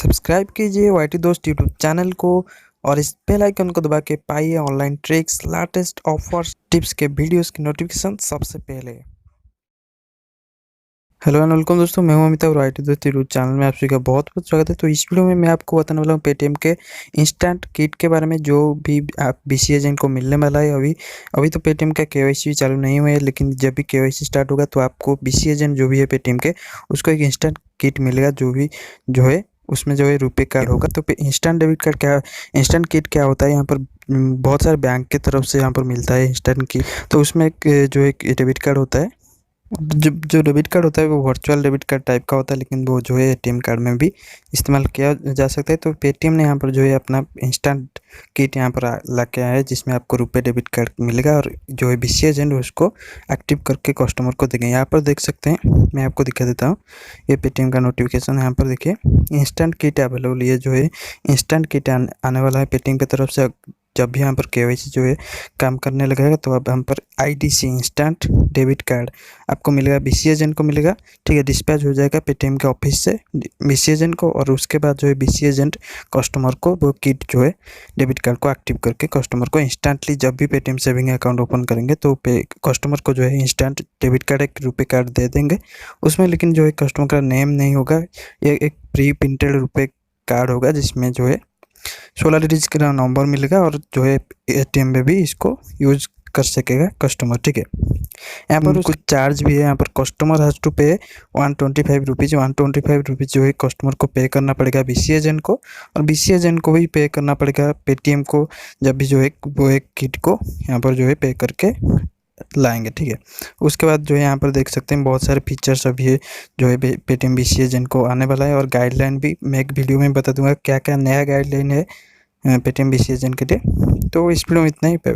Subscribe कीजिए YTdost YouTube channel को और इस बेल आइकन को दबा के पाइए online tricks, latest offers, tips के वीडियोस की नोटिफिकेशन सबसे पहले। हेलो एंड वेलकम दोस्तों, मैं हूं अमिताभ और YTdost यूट्यूब चैनल में आप सभी का बहुत बहुत स्वागत है। तो इस वीडियो में मैं आपको बताने वाला हूं पेटीएम के इंस्टेंट किट के बारे में, जो भी आप बीसी एजेंट को मिलने वाला है। अभी तो पेटीएम का केवाईसी चालू नहीं हुआ है, लेकिन जब भी केवाईसी स्टार्ट होगा तो आपको बीसी एजेंट जो भी है पेटीएम के, उसको एक इंस्टेंट किट मिलेगा। जो है उसमें जो है रुपए कार्ड होगा। तो इंस्टेंट डेबिट कार्ड क्या, इंस्टेंट किट क्या होता है, यहाँ पर बहुत सारे बैंक की तरफ से यहाँ पर मिलता है इंस्टेंट किट। तो उसमें एक डेबिट कार्ड होता है। जो डेबिट कार्ड होता है वो वर्चुअल डेबिट कार्ड टाइप का होता है, लेकिन वो जो है एटीएम कार्ड में भी इस्तेमाल किया जा सकता है। तो पेटीएम ने यहाँ पर जो है अपना इंस्टेंट किट यहाँ पर ला के आया है, जिसमें आपको रुपए डेबिट कार्ड मिलेगा और जो है बीसी एजेंट उसको एक्टिव करके कस्टमर को देंगे। यहाँ पर देख सकते हैं, मैं आपको दिखा देता हूँ। ये पेटीएम का नोटिफिकेशन यहाँ पर देखिए, इंस्टेंट किट अवेलेबल। ये जो है इंस्टेंट किट आने वाला है पेटीएम की तरफ से। जब भी यहाँ पर केवाईसी जो है काम करने लगेगा तो अब यहाँ पर आईडीसी इंस्टेंट डेबिट कार्ड आपको मिलेगा, बीसी एजेंट को मिलेगा। ठीक है, डिस्पैच हो जाएगा पेटीएम के ऑफिस से बीसी एजेंट को, और उसके बाद जो है बीसी एजेंट कस्टमर को वो किट जो है डेबिट कार्ड को एक्टिव करके कस्टमर को इंस्टेंटली, जब भी पेटीएम सेविंग अकाउंट ओपन करेंगे तो कस्टमर को जो है इंस्टेंट डेबिट कार्ड, एक रुपये कार्ड दे देंगे उसमें। लेकिन जो है कस्टमर का नेम नहीं होगा, ये एक प्री प्रिंटेड रुपये कार्ड होगा, जिसमें जो है 16 डिजिट का नंबर मिलेगा और जो है एटीएम में भी इसको यूज कर सकेगा कस्टमर। ठीक है, यहाँ पर कुछ चार्ज भी है। यहाँ पर कस्टमर हैज़ टू पे 125 रुपीज़। 125 रुपीज़ जो है कस्टमर को पे करना पड़ेगा बीसी एजेंट को, और बीसी एजेंट को भी पे करना पड़ेगा पेटीएम को, जब भी जो है वो एक किट को यहाँ पर जो है पे करके लाएंगे। ठीक है, उसके बाद जो है यहाँ पर देख सकते हैं बहुत सारे फीचर्स अभी है जो है पेटीएम बीसी एजेंट को आने वाला है, और गाइडलाइन भी मैं एक वीडियो में बता दूंगा क्या क्या नया गाइडलाइन है पेटीएम बीसी एजेंट के लिए। तो इस वीडियो में इतना ही पे।